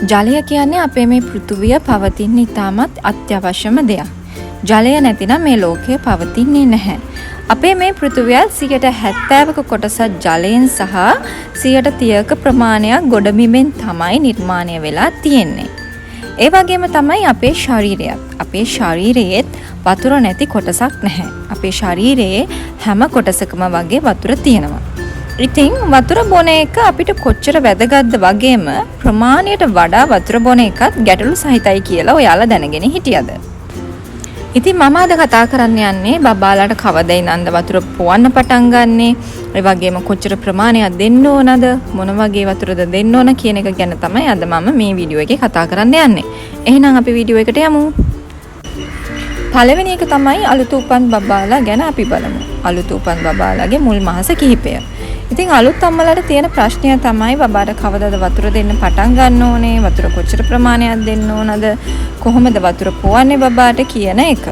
ජලය කියන්නේ අපේ මේ පෘථුවිය පවතින ඉතාමත් අත්‍යවශ්‍යම දෙයක්. ජලය නැතිනම් මේ ලෝකය පවතින්නේ නැහැ. අපේ මේ පෘථුවියත් 70%ක කොටසක් ජලයෙන් සහ 30%ක ප්‍රමාණයක් ගොඩබිමෙන් තමයි නිර්මාණය වෙලා තියෙන්නේ. ඒ වගේම තමයි අපේ ශරීරයත්. අපේ ශරීරයේත් වතුර නැති කොටසක් නැහැ. අපේ ශරීරයේ හැම කොටසකම වගේ වතුර තියෙනවා. ඉතින් වතුර බොන එක අපිට කොච්චර වැදගත්ද වගේම ප්‍රමාණයට වඩා වතුර බොන එකත් ගැටලු සහිතයි කියලා ඔයාලා දැනගෙන හිටියද? ඉතින් මම අද කතා කරන්න යන්නේ බබාලාට කවදා ඉඳන්ද වතුර පොවන්න පටන් ගන්නෙ, ඒ වගේම කොච්චර ප්‍රමාණයක් දෙන්න ඕනද, මොන වගේ වතුරද දෙන්න ඕන කියන එක ගැන තමයි අද මම මේ වීඩියෝ එකේ කතා කරන්න යන්නේ. එහෙනම් අපි වීඩියෝ එකට යමු. පළවෙනි එක තමයි අලුත උපන් බබාලා ගැන අපි බලමු. අලුත උපන් බබාලාගේ මුල් මාස කිහිපය. ඉතින් අලුත් අම්මලාට තියෙන ප්‍රශ්නය තමයි බබාට කවදාද වතුර දෙන්න පටන් ගන්න ඕනේ, වතුර කොච්චර ප්‍රමාණයක් දෙන්න ඕනද, කොහොමද වතුර පොවන්නේ බබාට කියන එක.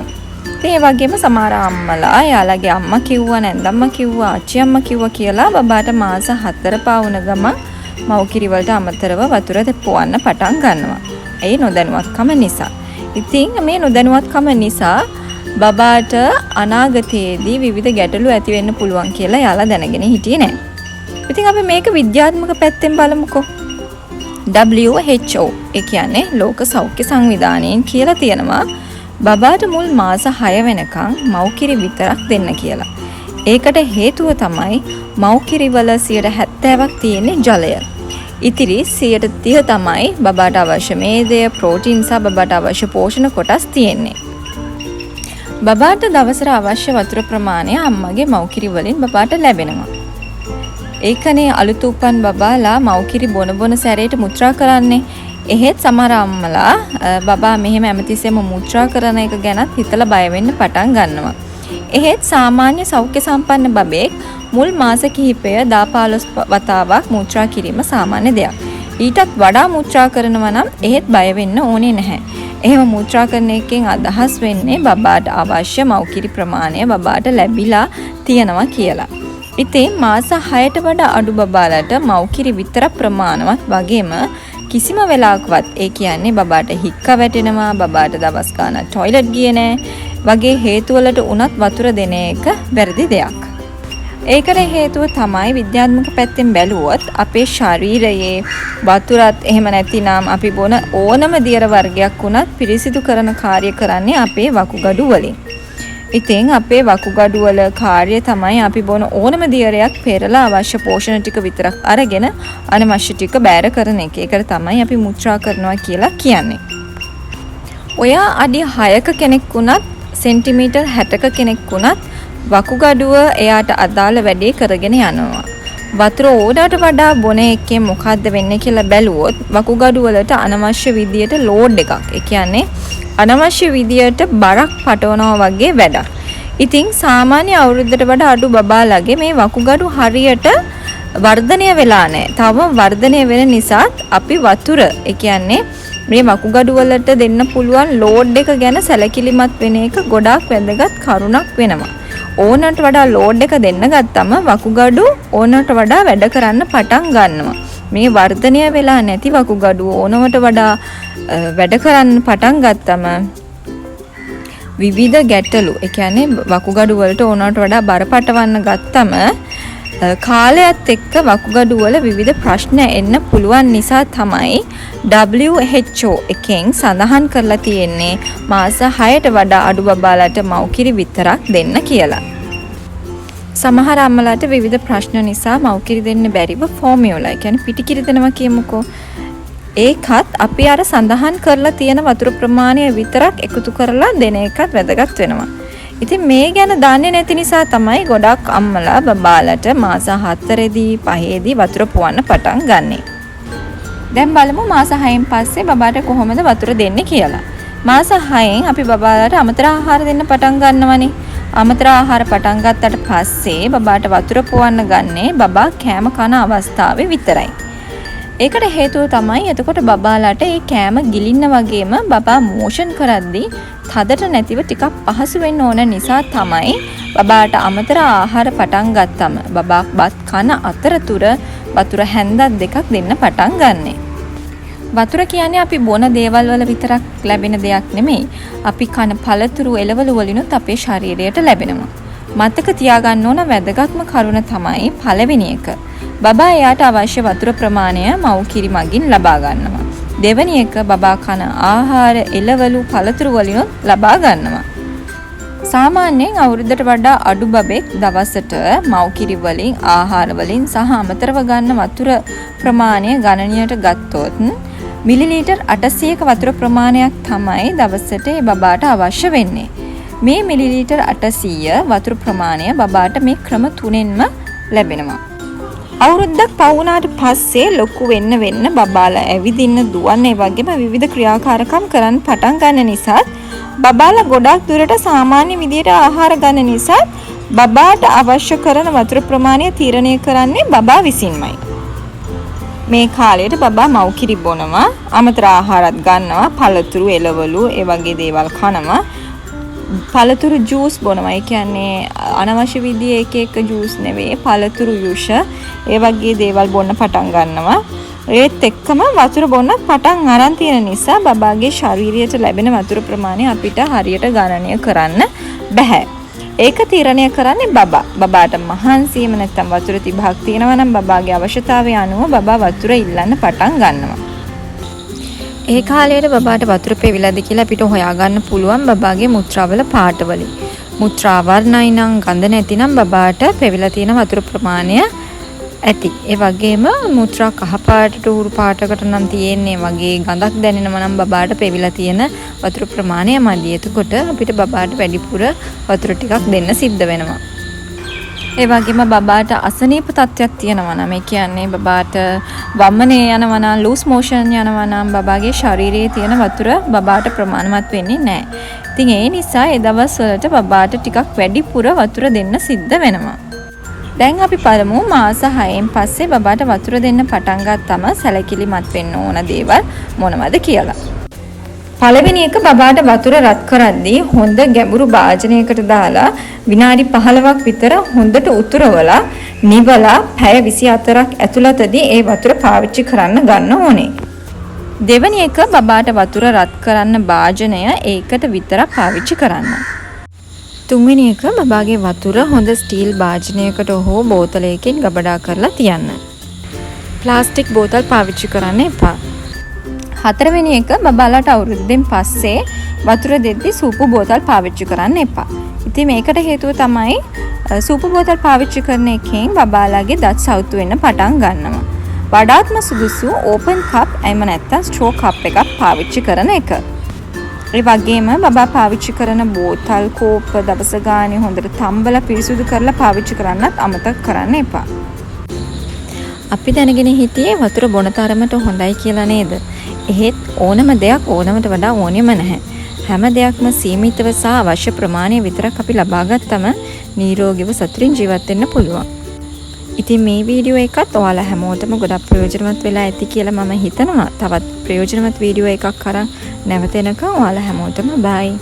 ඉතින් ඒ වගේම සමහර අම්මලා යාළගේ අම්මා කිව්වා, නැන්දම්මා කිව්වා, ආච්චි අම්මා කිව්වා කියලා බබාට මාස 4 පාවුන ගමන් මව්කිරි වලට අමතරව වතුර පොවන්න පටන් ගන්නවා. ඒ නොදැනුවත්කම නිසා. ඉතින් මේ නොදැනුවත්කම නිසා බබාට අනාගතයේදී විවිධ ගැටලු ඇති වෙන්න පුළුවන් කියලා යාලා දැනගෙන හිටියේ නෑ. ඉතින් අපි මේක විද්‍යාත්මක පැත්තෙන් බලමුකෝ. WHO ඒ කියන්නේ ලෝක සෞඛ්‍ය සංවිධානයෙන් කියලා තියෙනවා බබාට මුල් මාස 6 වෙනකන් මව්කිරි විතරක් දෙන්න කියලා. ඒකට හේතුව තමයි මව්කිරි වල 70%ක් තියෙන්නේ ජලය. ඉතිරි 30% තමයි බබාට අවශ්‍ය මේදය, ප්‍රෝටීන් සහ බබාට අවශ්‍ය පෝෂණ කොටස් තියෙන්නේ. බබාට දවසට අවශ්‍ය වතුර ප්‍රමාණය අම්මගේ මව්කිරි වලින් බබාට ලැබෙනවා. ඒකනේ අලුත උපන් බබාලා මව්කිරි බොන සැරේට මුත්‍රා කරන්නේ. එහෙත් සමහර අම්මලා බබා මෙහෙම හැමතිස්සෙම මුත්‍රා කරන එක ගැනත් හිතලා බය වෙන්න පටන් ගන්නවා. එහෙත් සාමාන්‍ය සෞඛ්‍ය සම්පන්න බබෙක් මුල් මාස කිහිපය 10-15 වතාවක් මුත්‍රා කිරීම සාමාන්‍ය දෙයක්. ඊටත් වඩා මුත්‍රා කරනවා නම් එහෙත් බය වෙන්න ඕනේ නැහැ. එහෙම මුත්‍රා කරන එකෙන් අදහස් වෙන්නේ බබාට අවශ්‍ය මව්කිරි ප්‍රමාණය බබාට ලැබිලා තියෙනවා කියලා. ඉතින් මාස 6ට වඩා අඩු බබාලට මව්කිරි විතර ප්‍රමාණවත් වගේම කිසිම වෙලාවකවත් ඒ කියන්නේ බබාට හික්ක වැටෙනවා, බබාට දවස් ගානක් টয়ලට් ගියේ නැහැ වගේ හේතු වලට උනත් වතුර දෙන එක වැරදි දෙයක්. ඒකට හේතුව තමයි විද්‍යාත්මක පැත්තෙන් බැලුවොත් අපේ ශරීරයේ වතුරත් එහෙම නැතිනම් අපි බොන ඕනම දියර වර්ගයක් වුණත් පිරිසිදු කරන කාර්ය කරන්නේ අපේ වකුගඩු වලින්. ඉතින් අපේ වකුගඩු වල කාර්යය තමයි අපි බොන ඕනම දියරයක් පෙරලා අවශ්‍ය පෝෂණ ටික විතරක් අරගෙන අනවශ්‍ය ටික බෑර කරන එක. ඒකට තමයි අපි මුත්‍රා කරනවා කියලා කියන්නේ. ඔයා අඩි 6ක කෙනෙක් වුණත් සෙන්ටිමීටර් 60ක කෙනෙක් වුණත් වකුගඩුව එයාට අදාළ වැඩේ කරගෙන යනවා. වතුර ඕඩාට වඩා බොන එකෙන් මොකද්ද වෙන්නේ කියලා බැලුවොත් වකුගඩු වලට අනවශ්‍ය විදියට ලෝඩ් එකක්. ඒ කියන්නේ අනවශ්‍ය විදියට බරක් පටවනවා වගේ වැඩක්. ඉතින් සාමාන්‍ය අවුරුද්දට වඩා අඩු බබාලගේ මේ වකුගඩු හරියට වර්ධනය වෙලා නැහැ. තවම වර්ධනය වෙන නිසාත් අපි වතුර ඒ කියන්නේ මේ වකුගඩු වලට දෙන්න පුළුවන් ලෝඩ් එක ගැන සැලකිලිමත් වෙන එක ගොඩාක් වැදගත් කරුණක් වෙනවා. ඕනට වඩා ලෝඩ් එක දෙන්න ගත්තම වකුගඩු ඕනට වඩා වැඩ කරන්න පටන් ගන්නවා. මේ වර්ධනය වෙලා නැති වකුගඩු ඕනවට වඩා වැඩ කරන්න පටන් ගත්තම විවිධ ගැටලු ඒ කියන්නේ වකුගඩු වලට ඕනට වඩා බර පටවන්න ගත්තම කාලයත් එක්ක වකුගඩු වල විවිධ ප්‍රශ්න එන්න පුළුවන් නිසා තමයි WHO එකෙන් සඳහන් කරලා තියෙන්නේ මාස 6ට වඩා අඩු බබාලට මව්කිරි විතරක් දෙන්න කියලා. සමහර අම්මලාට විවිධ ප්‍රශ්න නිසා මව්කිරි දෙන්න බැරිව ෆෝමියුලා ඒ කියන්නේ පිටිකිරි දෙනවා කියමුකෝ. ඒකත් අපි අර සඳහන් කරලා තියෙන වතුර ප්‍රමාණය විතරක් එකතු කරලා දෙන එකත් වැදගත් වෙනවා. ඉතින් මේ ගැන දන්නේ නැති නිසා තමයි ගොඩක් අම්මලා බබාලට මාස 4දී 5දී වතුර පොවන්න පටන් ගන්නෙ. දැන් බලමු මාස 6න් පස්සේ බබාට කොහොමද වතුර දෙන්නේ කියලා. මාස 6න් අපි බබාලට අමතර ආහාර දෙන්න පටන් ගන්නවනේ. අමතර ආහාර පටන් ගත්තට පස්සේ බබාට වතුර පොවන්න ගන්නේ බබා කෑම කන අවස්ථාවේ විතරයි. ඒකට හේතුව තමයි එතකොට බබාලට ඒ කෑම ගිලින්න වගේම බබා මෝෂන් කරද්දී තදට නැතිව ටිකක් පහසු වෙන්න ඕන නිසා තමයි බබාට අමතර ආහාර පටන් ගත්තම බබා බත් කන අතරතුර වතුර හැන්දක් දෙකක් දෙන්න පටන් ගන්නෙ. වතුර කියන්නේ අපි බොන දේවල් වල විතරක් ලැබෙන දෙයක් නෙමෙයි. අපි කන පළතුරු එළවලු වලිනුත් අපේ ශරීරයට ලැබෙනවා. මතක තියාගන්න ඕන වැදගත්ම කරුණ තමයි පළවෙනි එක. බබා එයාට අවශ්‍ය වතුර ප්‍රමාණය මව්කිරි මගින් ලබා ගන්නවා. දෙවෙනි එක බබා කන ආහාර එළවලු පළතුරු වලිනුත් ලබා ගන්නවා. සාමාන්‍යයෙන් අවුරුද්දට වඩා අඩු බබෙක් දවසට මව්කිරි වලින් ආහාර වලින් සහ අමතරව ගන්න වතුර ප්‍රමාණය ගණනියට ගත්තොත් මිලිලීටර් 800ක වතුර ප්‍රමාණයක් තමයි දවසට ඒ බබාට අවශ්‍ය වෙන්නේ. මේ මිලිලීටර් 800 වතුර ප්‍රමාණය බබාට මේ ක්‍රම තුනෙන්ම ලැබෙනවා. අවුරුද්දක් පව වුණාට පස්සේ ලොකු වෙන්න බබාලා ඇවිදින්න දුවන්න ඒ වගේම විවිධ ක්‍රියාකාරකම් කරන්න පටන් ගන්න නිසා බබාලා ගොඩක් දුරට සාමාන්‍ය විදියට ආහාර ගන්න නිසා බබාට අවශ්‍ය කරන වතුර ප්‍රමාණය තීරණය කරන්නේ බබා විසින්මයි. මේ කාලයට බබා මව්කිරි බොනවා, අමතර ආහාරත් ගන්නවා, පළතුරු එළවලු ඒ වගේ දේවල් කනවා. පළතුරු ජූස් බොනවා. ඒ කියන්නේ අනවශ්‍ය විදිහේ එක ජූස් නෙවෙයි, පළතුරු යුෂ ඒ වගේ දේවල් බොන්න පටන් ගන්නවා. ඒත් එක්කම වතුර බොන්න පටන් අරන් තියෙන නිසා බබාගේ ශරීරයට ලැබෙන වතුර ප්‍රමාණය අපිට හරියට ගණනය කරන්න බෑ. ඒක තීරණය කරන්නේ බබා. බබාට මහන්සියම නැත්තම් වතුර තිබහක් තියෙනවා නම් බබාගේ අවශ්‍යතාවය අනුව බබා වතුර ඉල්ලන්න පටන් ගන්නවා. ඒ කාලයට බබාට වතුර පෙවිලාද කියලා අපිට හොයාගන්න පුළුවන් බබාගේ මුත්‍රාවල පාට වලින්. මුත්‍රා වර්ණයි නම් ගඳ නැතිනම් බබාට පෙවිලා තියෙන වතුර ප්‍රමාණය ඇති. ඒ වගේම මුත්‍රා කහ පාටට උරු පාටකට නම් තියෙන්නේ වගේ ගඳක් දැනෙනවා නම් බබාට පෙවිලා තියෙන වතුර ප්‍රමාණය මදි. එතකොට අපිට බබාට වැඩිපුර වතුර ටිකක් දෙන්න සිද්ධ වෙනවා. ඒ වගේම බබාට අසනීප තත්ත්වයක් තියෙනවා නම් ඒ කියන්නේ බබාට වමනේ යනවා නම් ලූස් මෝෂන් යනවා නම් බබාගේ ශරීරයේ තියෙන වතුර බබාට ප්‍රමාණවත් වෙන්නේ නැහැ. ඉතින් ඒ නිසා ඒ දවස්වලට බබාට ටිකක් වැඩිපුර වතුර දෙන්න සිද්ධ වෙනවා. දැන් අපි බලමු මාස 6න් පස්සේ බබාට වතුර දෙන්න පටන් ගත්තම සැලකිලිමත් වෙන්න ඕන දේවල් මොනවද කියලා. පළවෙනි එක බබාට වතුර රත් කරද්දී හොඳ ගැඹුරු භාජනයකට දාලා විනාඩි 15ක් විතර හොඳට උතුරවලා නිවලා පැය 24ක් ඇතුළතදී ඒ වතුර පාවිච්චි කරන්න ගන්න ඕනේ. දෙවෙනි එක බබාට වතුර රත් කරන්න භාජනය ඒකට විතරක් පාවිච්චි කරන්න. තුන්වෙනි එක බබාගේ වතුර හොඳ ස්ටීල් භාජනයකට හෝ බෝතලයකින් ගබඩා කරලා තියන්න. ප්ලාස්ටික් බෝතල් පාවිච්චි කරන්න එපා. හතරවෙනි එක බබාලට අවුරුද්දෙන් පස්සේ වතුර දෙද්දි සූපු බෝතල් පාවිච්චි කරන්න එපා. ඉතින් මේකට හේතුව තමයි සූපු බෝතල් පාවිච්චි කරන එකෙන් බබාලාගේ දත් සවුතු වෙන්න පටන් ගන්නවා. වඩාත්ම සුදුසු ඕපන් කප් එහෙම නැත්නම් ස්ට්‍රෝ කප් එකක් පාවිච්චි කරන එක. ඒ වගේම බබා පාවිච්චි කරන බෝතල් කෝප්ප දවස ගානේ හොඳට තම්බලා පිරිසුදු කරලා පාවිච්චි කරන්නත් අමතක කරන්න එපා. අපි දැනගෙන හිටියේ වතුර බොන තරමට හොඳයි කියලා නේද? එහෙත් ඕනම දෙයක් ඕනමට වඩා ඕනෙම නැහැ. හැම දෙයක්ම සීමිතව සහ අවශ්‍ය ප්‍රමාණය විතරක් අපි ලබා ගත්තම නිරෝගීව සතුටින් ජීවත් වෙන්න පුළුවන්. ඉතින් මේ වීඩියෝ එකත් ඔයාලා හැමෝටම ගොඩක් ප්‍රයෝජනවත් වෙලා ඇති කියලා මම හිතනවා. තවත් ප්‍රයෝජනවත් වීඩියෝ එකක් අරන් නැවත එනකම් ඔයාලා හැමෝටම බයි.